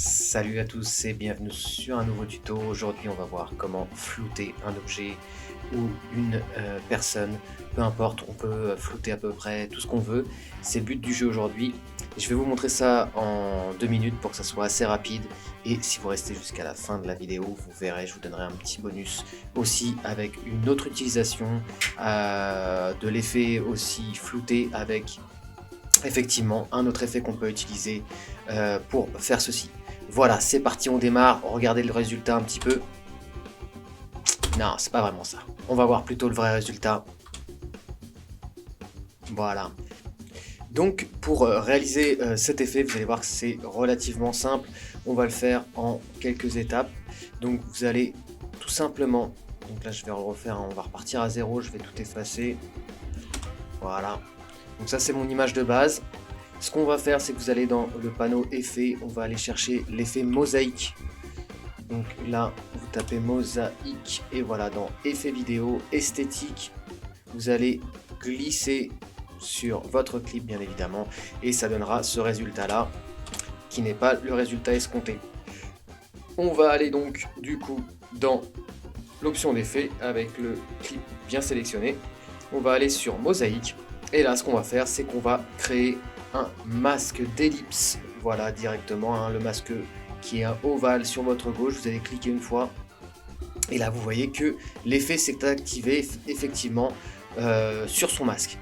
Salut à tous et bienvenue sur un nouveau tuto. Aujourd'hui on va voir comment flouter un objet ou une personne, peu importe, on peut flouter à peu près tout ce qu'on veut. C'est le but du jeu aujourd'hui. Je vais vous montrer ça en 2 minutes pour que ça soit assez rapide, et si vous restez jusqu'à la fin de la vidéo, vous verrez, je vous donnerai un petit bonus aussi avec une autre utilisation de l'effet aussi flouté, avec effectivement un autre effet qu'on peut utiliser pour faire ceci. Voilà, c'est parti, on démarre. Regardez le résultat un petit peu. Non, c'est pas vraiment ça. On va voir plutôt le vrai résultat. Voilà. Donc pour réaliser cet effet, vous allez voir que c'est relativement simple. On va le faire en quelques étapes. Donc vous allez tout simplement, donc là je vais le refaire, on va repartir à zéro, je vais tout effacer. Voilà. Donc ça c'est mon image de base. Ce qu'on va faire, c'est que vous allez dans le panneau effet, on va aller chercher l'effet mosaïque. Donc là, vous tapez mosaïque et voilà, dans effet vidéo, esthétique, vous allez glisser sur votre clip bien évidemment, et ça donnera ce résultat là, qui n'est pas le résultat escompté. On va aller donc du coup dans l'option d'effet avec le clip bien sélectionné. On va aller sur mosaïque, et là ce qu'on va faire, c'est qu'on va créer un masque d'ellipse, voilà, directement, hein, le masque qui est un ovale sur votre gauche. Vous allez cliquer une fois et là vous voyez que l'effet s'est activé effectivement sur son masque.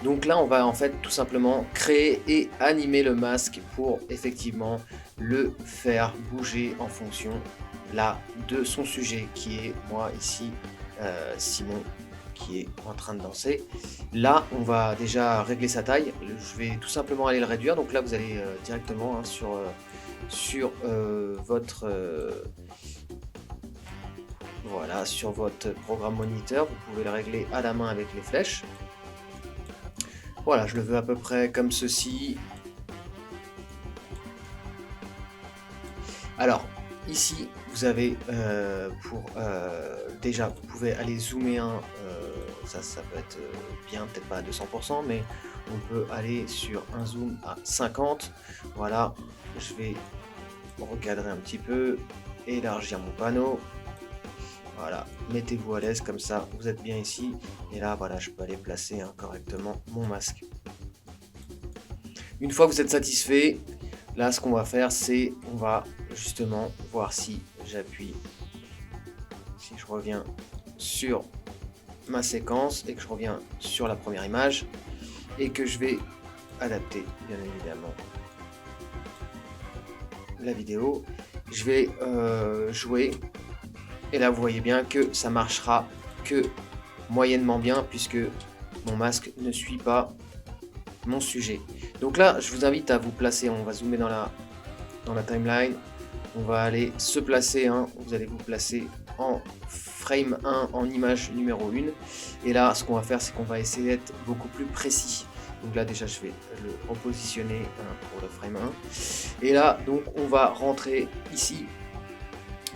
Donc là on va en fait tout simplement créer et animer le masque pour effectivement le faire bouger en fonction là de son sujet, qui est moi ici, Simon, qui est en train de danser. Là on va déjà régler sa taille, je vais tout simplement aller le réduire. Donc là vous allez directement, hein, sur votre voilà, sur votre programme moniteur, vous pouvez le régler à la main avec les flèches. Voilà, je le veux à peu près comme ceci. Alors ici vous avez déjà vous pouvez aller zoomer un, ça peut être bien, peut-être pas à 200%, mais on peut aller sur un zoom à 50. Voilà, je vais recadrer un petit peu, élargir mon panneau. Voilà, mettez-vous à l'aise comme ça, vous êtes bien ici. Et là, voilà, je peux aller placer correctement mon masque. Une fois que vous êtes satisfait, là, ce qu'on va faire, c'est on va justement voir si j'appuie, si je reviens sur ma séquence et que je reviens sur la première image et que je vais adapter, bien évidemment, la vidéo. Je vais jouer. Et là vous voyez bien que ça marchera que moyennement bien, puisque mon masque ne suit pas mon sujet. Donc là je vous invite à vous placer, on va zoomer dans la timeline, on va aller se placer, hein, vous allez vous placer en frame 1, en image numéro 1, et là ce qu'on va faire, c'est qu'on va essayer d'être beaucoup plus précis. Donc là déjà je vais le repositionner, pour le frame 1, et là donc on va rentrer ici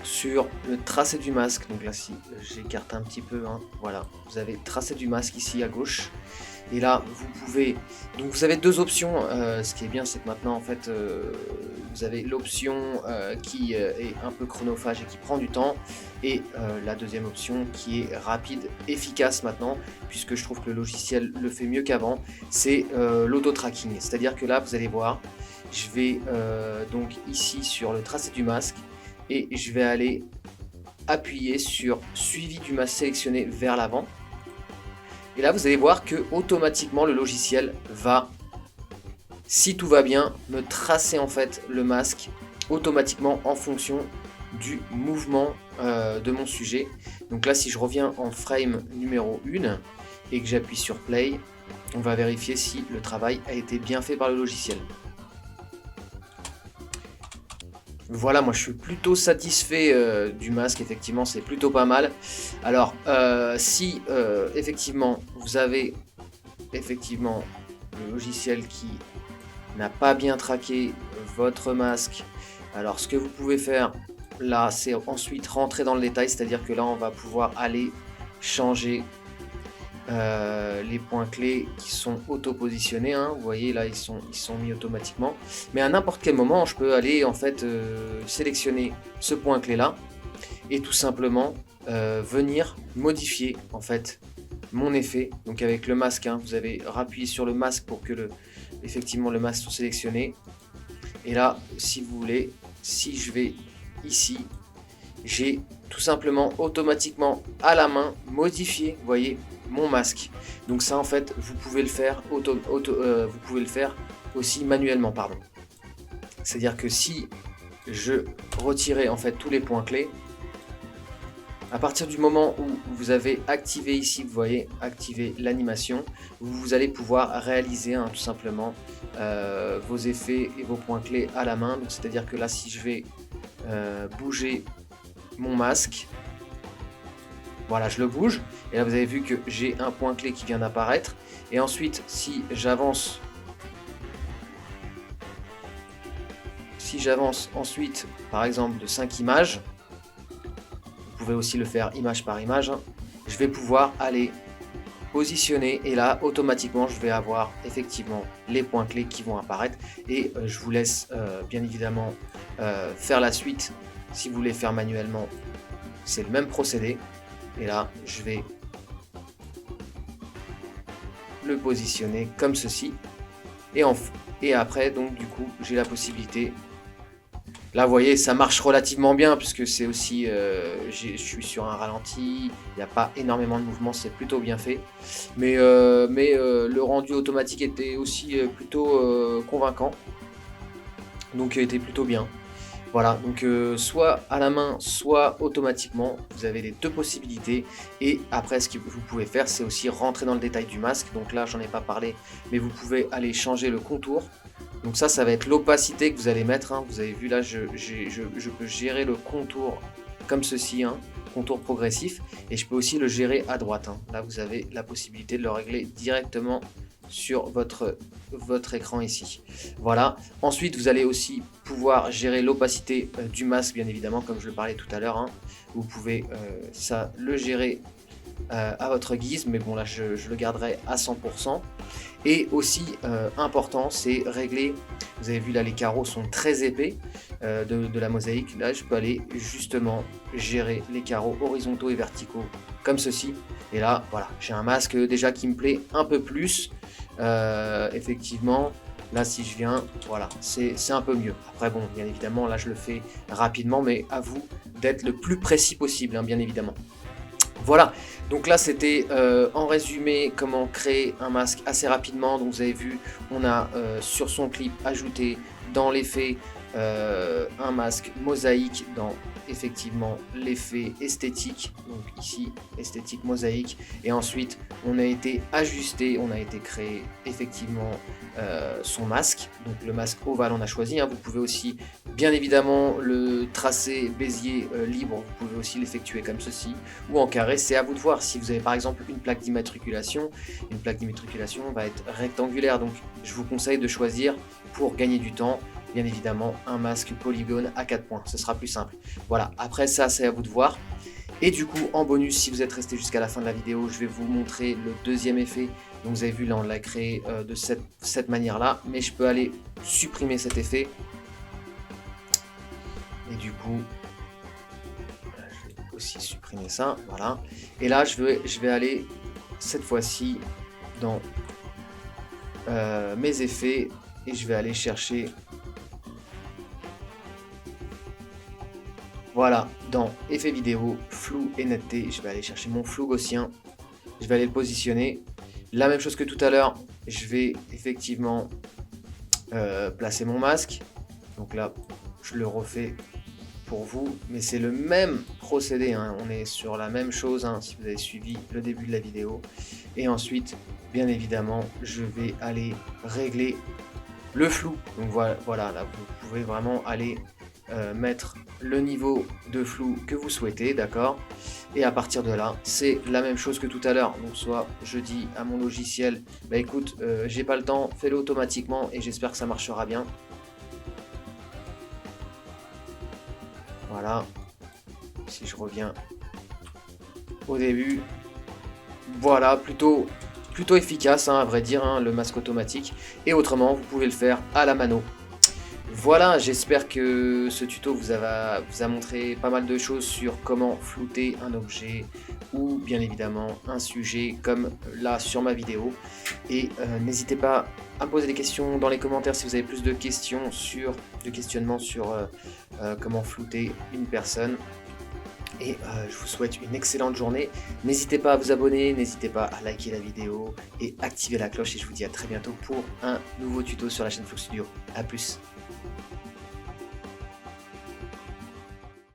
sur le tracé du masque. Donc là, si j'écarte un petit peu, hein, voilà, vous avez le tracé du masque ici à gauche, et là vous pouvez, donc vous avez deux options. Ce qui est bien, c'est que maintenant en fait vous avez l'option qui est un peu chronophage et qui prend du temps, et la deuxième option qui est rapide, efficace maintenant, puisque je trouve que le logiciel le fait mieux qu'avant, c'est l'auto-tracking. C'est à dire que là vous allez voir, je vais donc ici sur le tracé du masque, et je vais aller appuyer sur suivi du masque sélectionné vers l'avant. Et là vous allez voir que automatiquement le logiciel va, si tout va bien, me tracer en fait le masque automatiquement en fonction du mouvement de mon sujet. Donc là, si je reviens en frame numéro 1 et que j'appuie sur play, on va vérifier si le travail a été bien fait par le logiciel. Voilà, moi je suis plutôt satisfait du masque, effectivement c'est plutôt pas mal. Alors si effectivement vous avez effectivement le logiciel qui n'a pas bien traqué votre masque, alors ce que vous pouvez faire là, c'est ensuite rentrer dans le détail, c'est à dire que là on va pouvoir aller changer les points clés qui sont auto-positionnés, hein. Vous voyez là ils sont mis automatiquement, mais à n'importe quel moment je peux aller en fait sélectionner ce point clé là et tout simplement venir modifier en fait mon effet. Donc avec le masque, hein, vous avez rappuyé sur le masque pour que effectivement le masque soit sélectionné, et là si vous voulez, si je vais ici, j'ai tout simplement automatiquement à la main modifié, vous voyez, mon masque. Donc ça en fait vous pouvez le faire vous pouvez le faire aussi manuellement, pardon. C'est à dire que si je retirais en fait tous les points clés, à partir du moment où vous avez activé ici, vous voyez, activer l'animation, vous allez pouvoir réaliser hein, tout simplement vos effets et vos points clés à la main. Donc c'est à dire que là si je vais bouger mon masque, voilà, je le bouge et là vous avez vu que j'ai un point clé qui vient d'apparaître, et ensuite si j'avance ensuite par exemple de 5 images, vous pouvez aussi le faire image par image, hein, je vais pouvoir aller positionner et là automatiquement je vais avoir effectivement les points clés qui vont apparaître, et je vous laisse bien évidemment faire la suite. Si vous voulez faire manuellement, c'est le même procédé, et là je vais le positionner comme ceci, et après donc du coup j'ai la possibilité. Là vous voyez ça marche relativement bien puisque c'est aussi je suis sur un ralenti, il n'y a pas énormément de mouvement, c'est plutôt bien fait, mais le rendu automatique était aussi plutôt convaincant, donc il était plutôt bien. Voilà, donc soit à la main, soit automatiquement, vous avez les deux possibilités. Et après, ce que vous pouvez faire, c'est aussi rentrer dans le détail du masque. Donc là, j'en ai pas parlé, mais vous pouvez aller changer le contour. Donc ça va être l'opacité que vous allez mettre, hein. Vous avez vu là, je peux gérer le contour comme ceci, hein, contour progressif. Et je peux aussi le gérer à droite, hein. Là, vous avez la possibilité de le régler directement sur votre écran ici. Voilà. Ensuite, vous allez aussi pouvoir gérer l'opacité du masque, bien évidemment, comme je le parlais tout à l'heure, hein. Vous pouvez ça le gérer à votre guise, mais bon là je le garderai à 100%. Et aussi important, c'est régler, vous avez vu là les carreaux sont très épais de la mosaïque. Là je peux aller justement gérer les carreaux horizontaux et verticaux comme ceci, et là voilà, j'ai un masque déjà qui me plaît un peu plus. Effectivement là si je viens, voilà, c'est un peu mieux. Après bon, bien évidemment là je le fais rapidement, mais à vous d'être le plus précis possible, hein, bien évidemment. Voilà, donc là c'était en résumé comment créer un masque assez rapidement. Donc vous avez vu, on a sur son clip ajouté dans l'effet un masque mosaïque dans effectivement l'effet esthétique, donc ici esthétique mosaïque, et ensuite on a été ajusté, on a été créé effectivement son masque. Donc le masque ovale on a choisi, hein. Vous pouvez aussi bien évidemment le tracer Bézier libre, vous pouvez aussi l'effectuer comme ceci, ou en carré, c'est à vous de voir. Si vous avez par exemple une plaque d'immatriculation va être rectangulaire, donc je vous conseille de choisir, pour gagner du temps, bien évidemment un masque polygone à 4 points, ce sera plus simple. Voilà, après ça c'est à vous de voir. Et du coup en bonus, si vous êtes resté jusqu'à la fin de la vidéo, je vais vous montrer le deuxième effet. Donc vous avez vu là on l'a créé de cette manière là, mais je peux aller supprimer cet effet. Et du coup je vais aussi supprimer ça, voilà. Et là je vais aller cette fois-ci dans mes effets, et je vais aller chercher, voilà, dans effet vidéo, flou et netteté, je vais aller chercher mon flou gaussien, je vais aller le positionner. La même chose que tout à l'heure, je vais effectivement placer mon masque. Donc là, je le refais pour vous, mais c'est le même procédé, hein. On est sur la même chose, hein, si vous avez suivi le début de la vidéo. Et ensuite, bien évidemment, je vais aller régler le flou. Donc voilà, là vous pouvez vraiment aller mettre le niveau de flou que vous souhaitez, d'accord. Et à partir de là, c'est la même chose que tout à l'heure. Donc soit je dis à mon logiciel, bah écoute, j'ai pas le temps, fais-le automatiquement, et j'espère que ça marchera bien. Voilà, si je reviens au début, Voilà, plutôt efficace, hein, à vrai dire, hein, le masque automatique. Et autrement, vous pouvez le faire à la mano. Voilà, j'espère que ce tuto vous a montré pas mal de choses sur comment flouter un objet ou bien évidemment un sujet comme là sur ma vidéo. Et n'hésitez pas à me poser des questions dans les commentaires si vous avez plus de questions de questionnements sur comment flouter une personne. Et je vous souhaite une excellente journée. N'hésitez pas à vous abonner, n'hésitez pas à liker la vidéo et activer la cloche. Et je vous dis à très bientôt pour un nouveau tuto sur la chaîne Flow Studio. A plus.